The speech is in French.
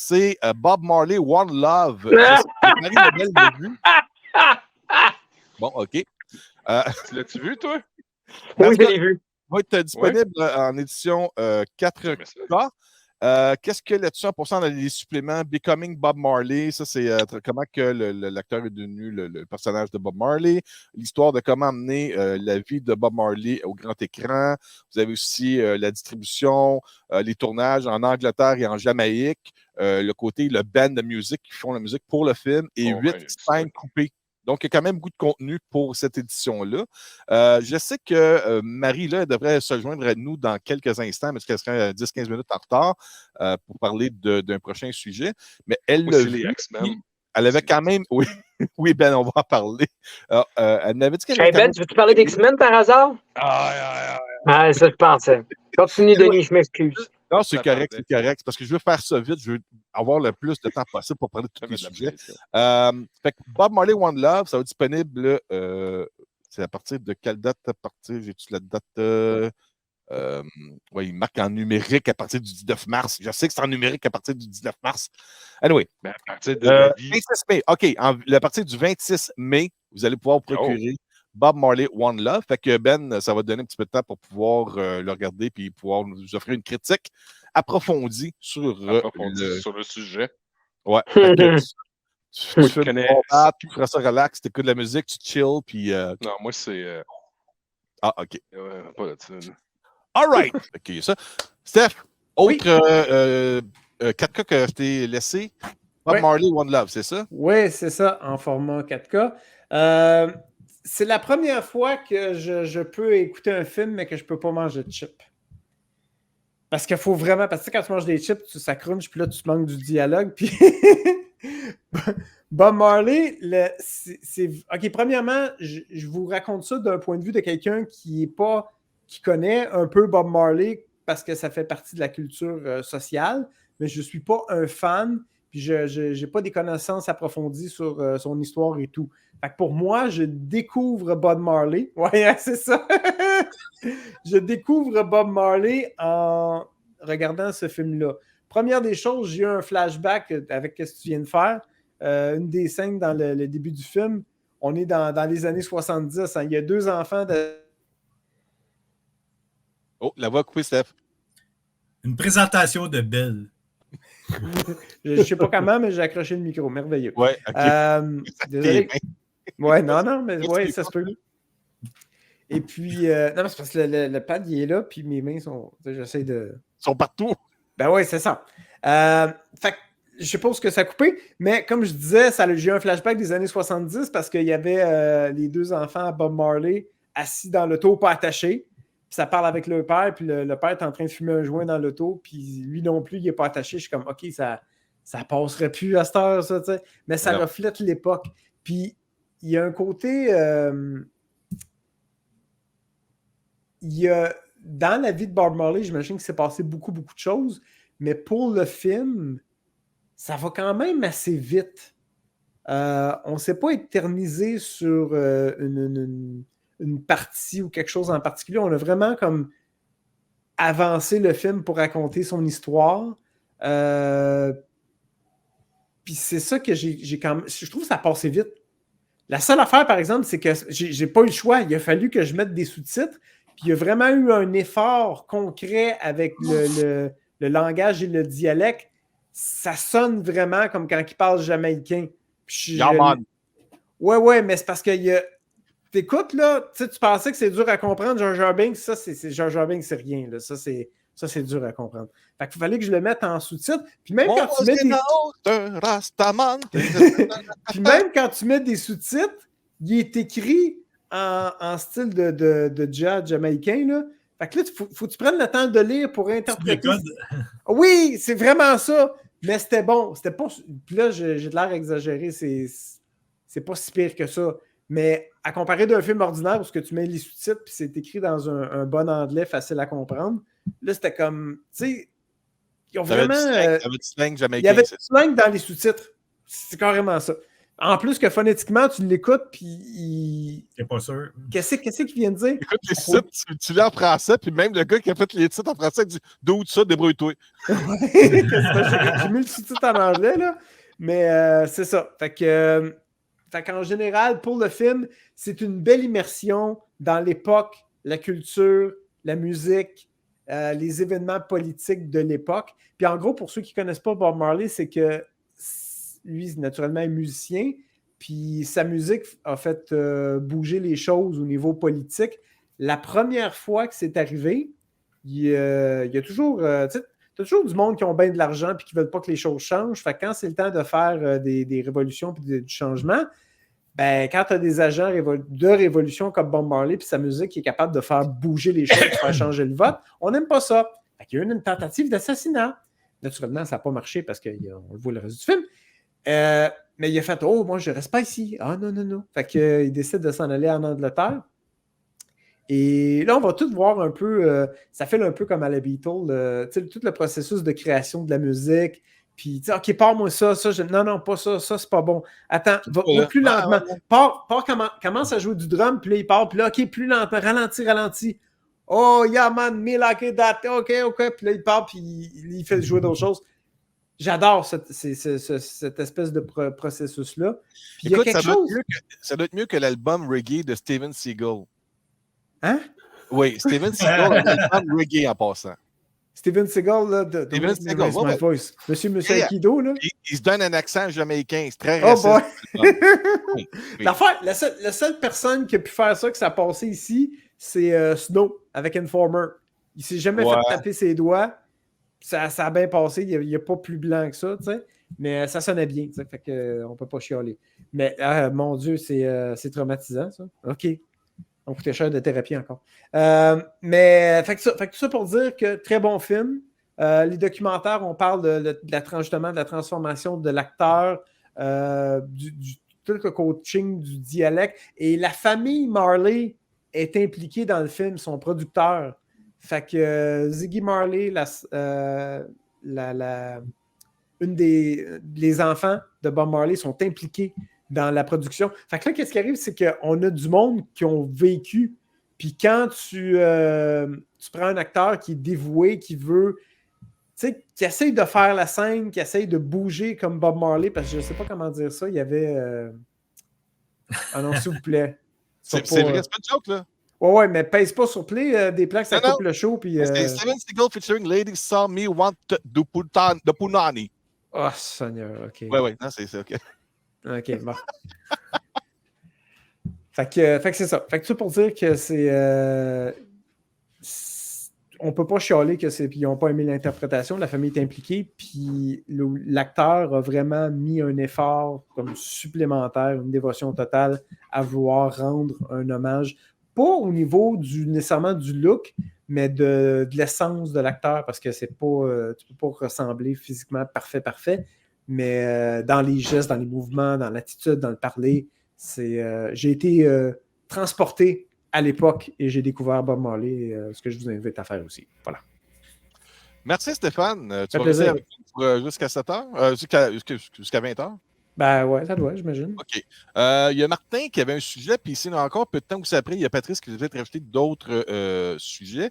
c'est Bob Marley, One Love. Je sais que Marie-Lebel l'a vu. Bon, OK. Tu l'as-tu vu, toi? Oui, je l'ai vu. Va être disponible en édition 4K. Qu'est-ce que là-dessus, 100% dans les suppléments? Becoming Bob Marley, ça c'est comment que l'acteur est devenu le personnage de Bob Marley, l'histoire de comment amener la vie de Bob Marley au grand écran. Vous avez aussi la distribution, les tournages en Angleterre et en Jamaïque, le côté, le band de musique qui font la musique pour le film et 8 scènes coupées. Donc, il y a quand même beaucoup de contenu pour cette édition-là. Je sais que Marie, là, elle devrait se joindre à nous dans quelques instants, parce qu'elle serait 10-15 minutes en retard pour parler d'un prochain sujet. Mais elle l'a vu. Elle avait quand même... Oui, oui, Ben, on va en parler. Elle m'avait dit qu'elle avait Ben, tu veux-tu parler d'X-Men par hasard? Ah, ça, je pensais. Continue, Denis, je m'excuse. Non, c'est correct, c'est correct. Parce que je veux faire ça vite. Je veux avoir le plus de temps possible pour parler de tous les sujets. Fait que Bob Marley One Love, ça va être disponible. C'est à partir de quelle date? J'ai-tu la date? Oui, il marque en numérique à partir du 19 mars. Je sais que c'est en numérique à partir du 19 mars. Anyway. À partir de 26 mai. OK. À partir du 26 mai, vous allez pouvoir procurer Bob Marley One Love. Fait que Ben, ça va te donner un petit peu de temps pour pouvoir le regarder et pouvoir nous offrir une critique approfondie sur le sujet. Ouais. Tu feras ça relax, tu écoutes de la musique, tu chill, puis... Non, moi, c'est... Ah, OK. Pas là-dessus. All right. OK, ça. Steph, autre 4K que je t'ai laissé. Bob Marley One Love, c'est ça? Oui, c'est ça, en format 4K. C'est la première fois que je peux écouter un film, mais que je ne peux pas manger de chips. Parce qu'il faut vraiment... Parce que quand tu manges des chips, ça crunch, puis là, tu manques du dialogue. Puis Bob Marley, OK, premièrement, je vous raconte ça d'un point de vue de quelqu'un qui connaît un peu Bob Marley parce que ça fait partie de la culture sociale, mais je ne suis pas un fan, puis je n'ai pas des connaissances approfondies sur son histoire et tout. Fait que pour moi, je découvre Bob Marley. Ouais, c'est ça. Je découvre Bob Marley en regardant ce film-là. Première des choses, j'ai eu un flashback avec ce que tu viens de faire. Une des scènes dans le début du film, on est dans les années 70. Hein. Il y a 2 enfants de... Oh, la voix coupée, Steph. Une présentation de Belle. Je ne sais pas comment, mais j'ai accroché le micro. Merveilleux. Ouais, OK. Désolé. Ouais, non, mais ouais, ça se peut. Et puis, non, mais c'est parce que le pad, il est là, puis mes mains sont... J'essaie de... Ils sont partout. Ben oui, c'est ça. Fait que je suppose que ça a coupé, mais comme je disais, j'ai eu un flashback des années 70 parce qu'il y avait les 2 enfants à Bob Marley assis dans l'auto, pas attachés. Puis ça parle avec le père, puis le père est en train de fumer un joint dans l'auto, puis lui non plus, il n'est pas attaché. Je suis comme, OK, ça passerait plus à cette heure, ça, tu sais. Mais ça reflète l'époque. Puis il y a un côté... il y a... Dans la vie de Bob Marley, j'imagine qu'il s'est passé beaucoup, beaucoup de choses, mais pour le film, ça va quand même assez vite. On ne s'est pas éternisé sur une partie ou quelque chose en particulier. On a vraiment comme avancé le film pour raconter son histoire. Puis c'est ça que j'ai quand même... Je trouve que ça passait vite. La seule affaire, par exemple, c'est que j'ai pas eu le choix. Il a fallu que je mette des sous-titres. Puis il y a vraiment eu un effort concret avec le langage et le dialecte. Ça sonne vraiment comme quand il parle jamaïcain. Ouais, mais c'est parce que t'écoutes, là, tu pensais que c'est dur à comprendre, Jar Jar Binks, ça, c'est Jar Jar Binks, c'est rien, là. Ça, c'est dur à comprendre. Fait qu'il fallait que je le mette en sous-titres. Puis même quand tu mets Puis même quand tu mets des sous-titres, il est écrit en style de jazz jamaïcain, là. Fait que là, faut que tu prennes le temps de lire pour interpréter. Oui, c'est vraiment ça. Mais c'était bon. C'était pas... Puis là, j'ai de l'air exagéré. C'est pas si pire que ça. Mais à comparer d'un film ordinaire où tu mets les sous-titres puis c'est écrit dans un bon anglais facile à comprendre, là, c'était comme... Tu sais, ils ont vraiment... Il y avait du slang dans les sous-titres. C'est carrément ça. En plus que phonétiquement, tu l'écoutes, puis T'es pas sûr. Qu'est-ce qu'il vient de dire? Écoute les titres, tu lis en français, puis même le gars qui a fait les titres en français il dit d'où ça, débrouille-toi. J'ai mis le sous-titre en anglais, là. Mais c'est ça. Fait qu'en général, pour le film, c'est une belle immersion dans l'époque, la culture, la musique, les événements politiques de l'époque. Puis en gros, pour ceux qui ne connaissent pas Bob Marley, c'est que lui, naturellement, est musicien. Puis sa musique a fait bouger les choses au niveau politique. La première fois que c'est arrivé, il y a toujours... tu as toujours du monde qui ont bien de l'argent et qui ne veulent pas que les choses changent. Fait que quand c'est le temps de faire des révolutions et du changement, ben, quand tu as des agents de révolution comme Bob Marley puis sa musique qui est capable de faire bouger les choses, de faire changer le vote, on n'aime pas ça. Fait qu'il y a eu une tentative d'assassinat. Naturellement, ça n'a pas marché parce qu'on le voit le reste du film. Mais il a fait « Oh, moi, je ne reste pas ici. » Ah non, non, non. Fait qu'il décide de s'en aller en Angleterre. Et là, on va tout voir un peu, ça fait un peu comme à la Beatles, tout le processus de création de la musique. Puis, OK, pars-moi ça, non, pas ça, c'est pas bon. Attends, va plus lentement. Pars, commence à jouer du drum, puis là, il part, puis là, OK, plus lentement, ralentis. Oh, yeah, man, me like that, OK. Puis là, il part, puis il fait jouer d'autres choses. J'adore cette espèce de processus-là. Puis écoute, il y a ça doit être mieux que l'album Reggae de Steven Seagal. Hein? Oui, Steven Seagal a l'album Reggae en passant. Steven Seagal, là, Steven Seagal, my voice. Monsieur Aikido, là. Il se donne un accent jamaïcain, c'est très raciste. Oh boy! La seule personne qui a pu faire ça, que ça a passé ici, c'est Snow, avec Informer. Il s'est jamais fait taper ses doigts. Ça a bien passé, il n'y a pas plus blanc que ça, tu sais. Mais ça sonnait bien, tu sais, fait qu'on ne peut pas chialer. Mais, mon Dieu, c'est traumatisant, ça. OK. On coûtait cher de thérapie encore. Mais fait que tout ça pour dire que très bon film. Les documentaires, on parle justement de la transformation de l'acteur, tout le coaching du dialecte. Et la famille Marley est impliquée dans le film, son producteur. Fait que Ziggy Marley, les enfants de Bob Marley sont impliqués dans la production. Fait que là, qu'est-ce qui arrive, c'est qu'on a du monde qui ont vécu. Puis quand tu prends un acteur qui est dévoué, qui veut, tu sais, qui essaye de faire la scène, qui essaye de bouger comme Bob Marley, parce que je ne sais pas comment dire ça, il y avait... Ah non, s'il vous plaît. C'est vrai, c'est pas une joke, là. Ouais, mais pèse pas sur play des plaques, ça coupe le show. Puis, c'est Steven Seagal featuring Lady Saw Me Want de Punani. Oh, Seigneur, OK. Ouais, non, c'est OK. OK, bon. Fait que c'est ça. Fait que ça pour dire que on peut pas chialer qu'ils n'ont pas aimé l'interprétation, la famille est impliquée, puis l'acteur a vraiment mis un effort comme supplémentaire, une dévotion totale à vouloir rendre un hommage, pas au niveau nécessairement du look, mais de l'essence de l'acteur, parce que c'est pas, tu peux pas ressembler physiquement parfait, mais dans les gestes, dans les mouvements, dans l'attitude, dans le parler, j'ai été transporté à l'époque et j'ai découvert Bob Marley, ce que je vous invite à faire aussi. Voilà. Merci Stéphane. Tu vas rester avec nous jusqu'à 7h? Jusqu'à 20h? Ben ouais, ça doit, j'imagine. OK. Il y a Martin qui avait un sujet, puis ici, encore un peu de temps aussi après, il y a Patrice qui devait rajouter d'autres sujets.